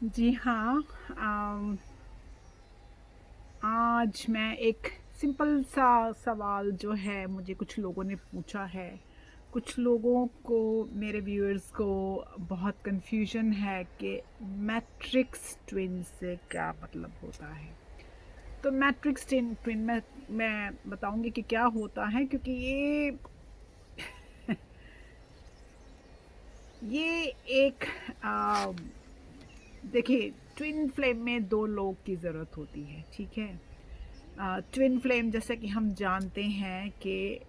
जी हाँ। आज मैं एक सिंपल सा सवाल जो है मुझे कुछ लोगों ने पूछा है। कुछ लोगों को, मेरे व्यूअर्स को बहुत कन्फ्यूजन है कि मैट्रिक्स ट्विन से क्या मतलब होता है। तो मैट्रिक्स ट्विन में मैं बताऊंगी कि क्या होता है, क्योंकि ये एक आ, देखिए, ट्विन फ्लेम में दो लोग की ज़रूरत होती है, ठीक है। ट्विन फ्लेम जैसा कि हम जानते हैं कि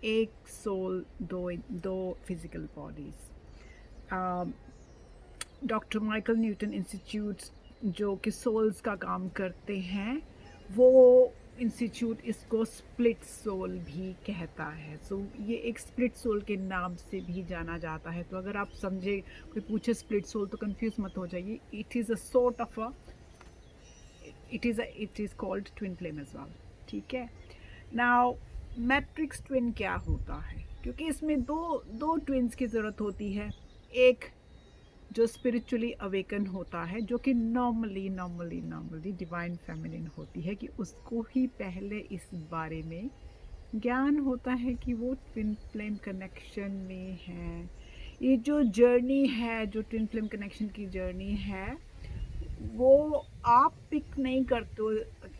एक सोल, दो दो physical bodies. Doctor Michael Newton institute जो कि सोल्स का काम करते हैं, वो इंस्टीट्यूट इसको स्प्लिट सोल भी कहता है। सो ये एक स्प्लिट सोल के नाम से भी जाना जाता है। तो अगर आप समझे, कोई पूछे स्प्लिट सोल, तो कंफ्यूज मत हो जाइए। It is a sort of a, it is called twin flame as well, ठीक है। नाउ, मैट्रिक्स ट्विन क्या होता है? क्योंकि इसमें दो दो ट्विन्स की ज़रूरत होती है। एक जो स्पिरिचुअली अवेकन होता है, जो कि नॉर्मली डिवाइन फेमिनिन होती है, कि उसको ही पहले इस बारे में ज्ञान होता है कि वो ट्विन फ्लेम कनेक्शन में है। ये जो जर्नी है, जो ट्विन फ्लेम कनेक्शन की जर्नी है, वो आप पिक नहीं करते हो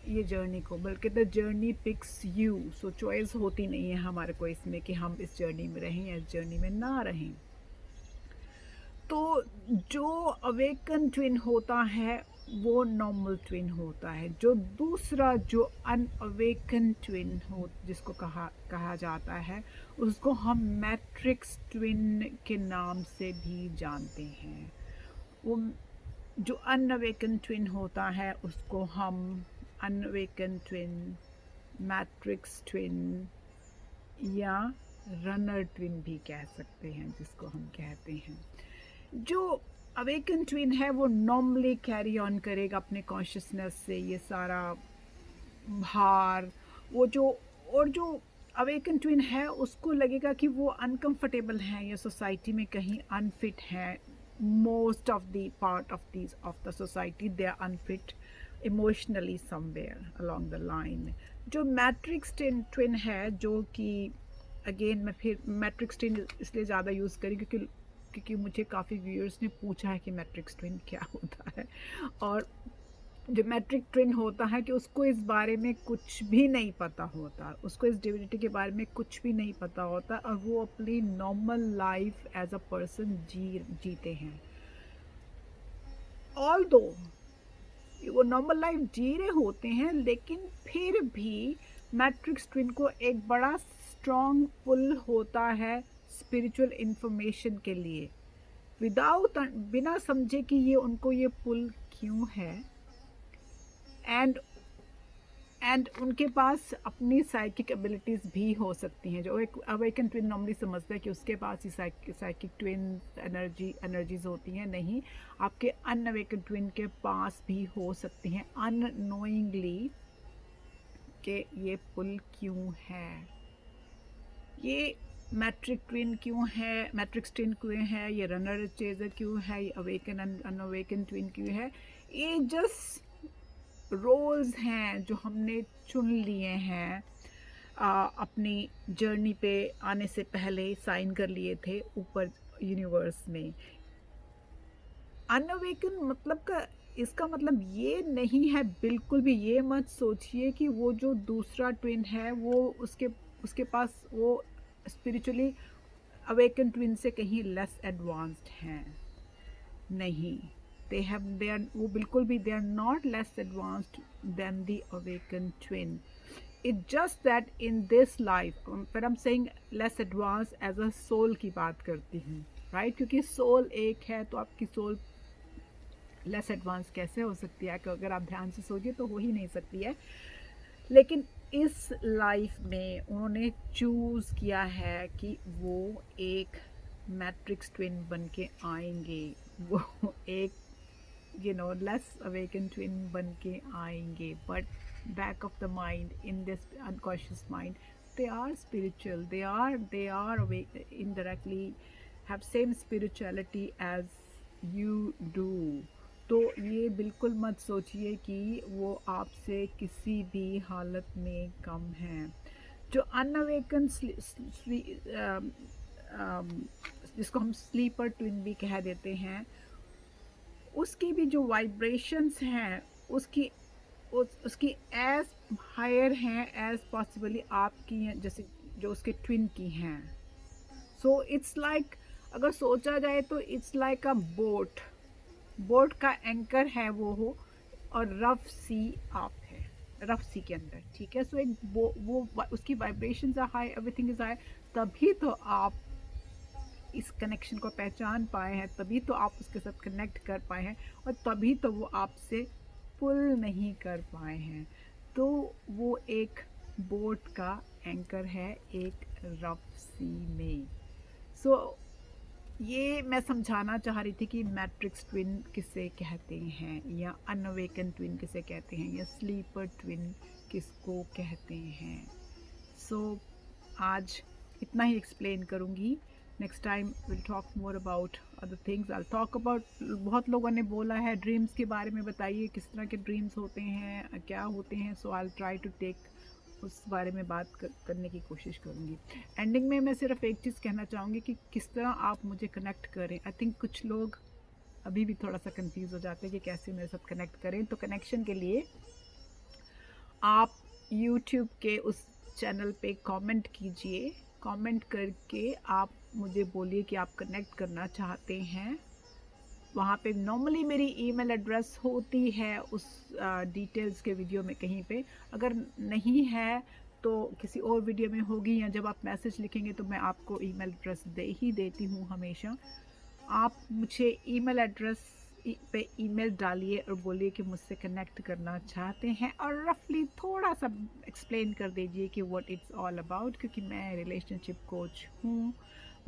ये जर्नी को, बल्कि the journey picks you. So choice होती नहीं है हमारे को इसमें कि हम इस जर्नी में रहें या इस जर्नी में ना रहें। तो जो अवेकन ट्विन होता है वो नॉर्मल ट्विन होता है। जो दूसरा, जो अनअवेकन ट्विन हो, जिसको कहा कहा जाता है, उसको हम मैट्रिक्स ट्विन के नाम से भी जानते हैं। वो जो अनअवेकन ट्विन होता है उसको हम अनअवेकन ट्विन, मैट्रिक्स ट्विन या रनर ट्विन भी कह सकते हैं, जिसको हम कहते हैं। जो अवेकन ट्विन है वो नॉर्मली कैरी ऑन करेगा अपने कॉन्शियसनेस से ये सारा भार। वो जो, और जो अवेकन ट्विन है उसको लगेगा कि वो अनकंफर्टेबल हैं या सोसाइटी में कहीं अनफिट हैं। Most of the part of these of the society they are unfit emotionally somewhere along the line. जो मैट्रिक्स ट्विन है, जो कि अगेन मैं फिर मैट्रिक्स ट्विन इसलिए ज़्यादा यूज़ करी क्योंकि मुझे काफ़ी व्यूअर्स ने पूछा है कि मैट्रिक्स ट्विन क्या होता है। और जो मैट्रिक ट्विन होता है कि उसको इस बारे में कुछ भी नहीं पता होता, उसको इस डिविनिटी के बारे में कुछ भी नहीं पता होता, और वो अपनी normal life as a person जीते हैं। ऑल दो वो नॉर्मल लाइफ जी रहे होते हैं, लेकिन फिर भी मैट्रिक्स ट्विन को एक बड़ा स्ट्रॉन्ग पुल होता है स्पिरिचुअल इंफॉर्मेशन के लिए, विदाउट, बिना समझे कि ये उनको ये पुल क्यों है। एंड उनके पास अपनी साइकिक एबिलिटीज भी हो सकती हैं। जो एक अवेकन ट्विन नॉर्मली समझता है कि उसके पास ही साइकिक ट्विन एनर्जीज होती हैं, नहीं, आपके अनअवेकन ट्विन के पास भी हो सकती हैं अननोइंगली, कि ये पुल क्यों है, ये मैट्रिक ट्विन क्यों है, मैट्रिक्स ट्विन क्यों है, ये रनर चेजर क्यों है, ये अवेकन अनअवेकन ट्विन क्यों है। ये जस्ट रोल्स हैं जो हमने चुन लिए हैं, अपनी जर्नी पे आने से पहले साइन कर लिए थे ऊपर यूनिवर्स में। अनअवेकन मतलब का, इसका मतलब ये नहीं है, बिल्कुल भी ये मत सोचिए कि वो जो दूसरा ट्विन है वो उसके पास वो स्पिरिचुअली अवेकन ट्विन से कहीं लेस एडवांस्ड हैं। नहीं, they are, वो बिल्कुल भी they are not less advanced than the awakened twin. It's just that in this life, but I'm saying less advanced as a soul की बात करती हूँ, right? क्योंकि soul एक है, तो आपकी soul लेस एडवांस कैसे हो सकती है? कि अगर आप ध्यान से सोचिए तो हो ही नहीं सकती है। लेकिन इस लाइफ में उन्होंने चूज़ किया है कि वो एक मैट्रिक्स ट्विन बन के आएंगे, वो एक लेस अवेकन ट्विन बन के आएंगे, but back of the mind, in this unconscious mind, they are spiritual, they are awake indirectly, have same spirituality as you do, तो ये बिल्कुल मत सोचिए कि वो आपसे किसी भी हालत में कम हैं। जो अनअवेकन जिसको हम स्लीपर ट्विन भी कह देते हैं, उसकी भी जो वाइब्रेशंस हैं, उसकी एज हायर हैं एज पॉसिबली आपकी हैं, जैसे जो उसके ट्विन की हैं। सो इट्स लाइक, अगर सोचा जाए तो it's like a boat. Boat का एंकर है वो और रफ सी आप है, रफ सी के अंदर, ठीक है। सो एक उसकी vibrations are high, everything is high. तभी तो आप इस कनेक्शन को पहचान पाए हैं, तभी तो आप उसके साथ कनेक्ट कर पाए हैं, और तभी तो वो आपसे पुल नहीं कर पाए हैं। तो वो एक बोट का एंकर है एक रफ सी में। सो ये मैं समझाना चाह रही थी कि मैट्रिक्स ट्विन किसे कहते हैं, या अनअवेकन ट्विन किसे कहते हैं, या स्लीपर ट्विन किसको कहते हैं। सो आज इतना ही एक्सप्लेन करूँगी। Next time will talk more about other things. I talk about, बहुत लोगों ने बोला है ड्रीम्स के बारे में बताइए, किस तरह के ड्रीम्स होते हैं, क्या होते हैं। सो आई ट्राई टू टेक उस बारे में बात करने की कोशिश करूँगी। एंडिंग में मैं सिर्फ एक चीज़ कहना चाहूँगी कि किस तरह आप मुझे कनेक्ट करें। आई थिंक कुछ लोग अभी भी थोड़ा सा कंफ्यूज हो जाते हैं कि कैसे मेरे साथ कनेक्ट करें। तो कनेक्शन के लिए आप यूट्यूब के उस चैनल पे कमेंट कीजिए। कमेंट करके आप मुझे बोलिए कि आप कनेक्ट करना चाहते हैं। वहाँ पे नॉर्मली मेरी ईमेल एड्रेस होती है उस डिटेल्स के वीडियो में कहीं पे। अगर नहीं है तो किसी और वीडियो में होगी, या जब आप मैसेज लिखेंगे तो मैं आपको ईमेल एड्रेस दे ही देती हूँ हमेशा। आप मुझे ईमेल एड्रेस पे ईमेल डालिए और बोलिए कि मुझसे कनेक्ट करना चाहते हैं, और रफली थोड़ा सा एक्सप्लेन कर दीजिए कि व्हाट इट्स ऑल अबाउट, क्योंकि मैं रिलेशनशिप कोच हूँ।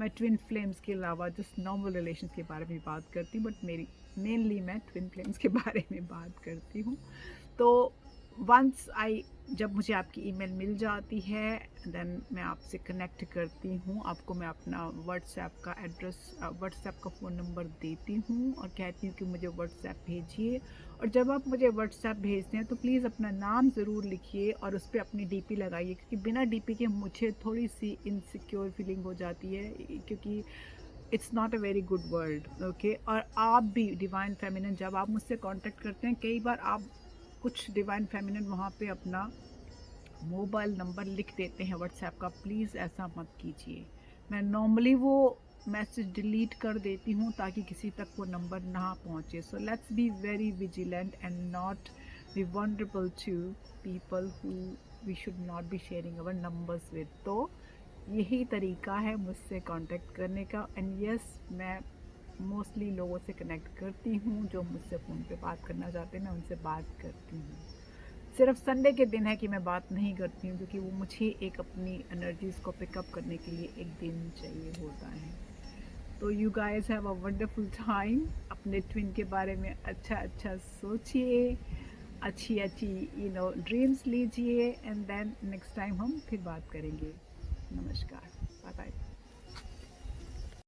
मैं ट्विन फ्लेम्स के अलावा जस्ट नॉर्मल रिलेशंस के बारे में बात करती हूँ, बट मेरी मेनली मैं ट्विन फ्लेम्स के बारे में बात करती हूँ। तो वंस आई, जब मुझे आपकी ईमेल मिल जाती है, देन मैं आपसे कनेक्ट करती हूँ। आपको मैं अपना व्हाट्सएप का एड्रेस, व्हाट्सएप का फ़ोन नंबर देती हूँ और कहती हूँ कि मुझे व्हाट्सएप भेजिए। और जब आप मुझे व्हाट्सएप भेजते हैं तो प्लीज़ अपना नाम ज़रूर लिखिए और उस पर अपनी डीपी लगाइए, क्योंकि बिना डीपी के मुझे थोड़ी सी इनसिक्योर फीलिंग हो जाती है, क्योंकि it's not a very good word, okay. और आप भी डिवाइन फेमिनिन, जब आप मुझसे कांटेक्ट करते हैं, कई बार आप कुछ डिवाइन फेमिनिन वहाँ पे अपना मोबाइल नंबर लिख देते हैं व्हाट्सएप का। प्लीज़ ऐसा मत कीजिए। मैं नॉर्मली वो मैसेज डिलीट कर देती हूँ ताकि किसी तक वो नंबर ना पहुँचे। So let's be very vigilant and not be vulnerable to people who we should not be sharing our numbers with. तो यही तरीका है मुझसे कांटेक्ट करने का। एंड यस, मैं मोस्टली लोगों से कनेक्ट करती हूँ जो मुझसे फ़ोन पे बात करना चाहते हैं, मैं उनसे बात करती हूँ। सिर्फ संडे के दिन है कि मैं बात नहीं करती हूँ, क्योंकि वो मुझे एक अपनी एनर्जीज़ को पिकअप करने के लिए एक दिन चाहिए होता है। तो you guys have a wonderful time. अपने ट्विन के बारे में अच्छा अच्छा सोचिए, अच्छी अच्छी ड्रीम्स लीजिए, एंड देन नेक्स्ट टाइम हम फिर बात करेंगे। नमस्कार, बाय बाय।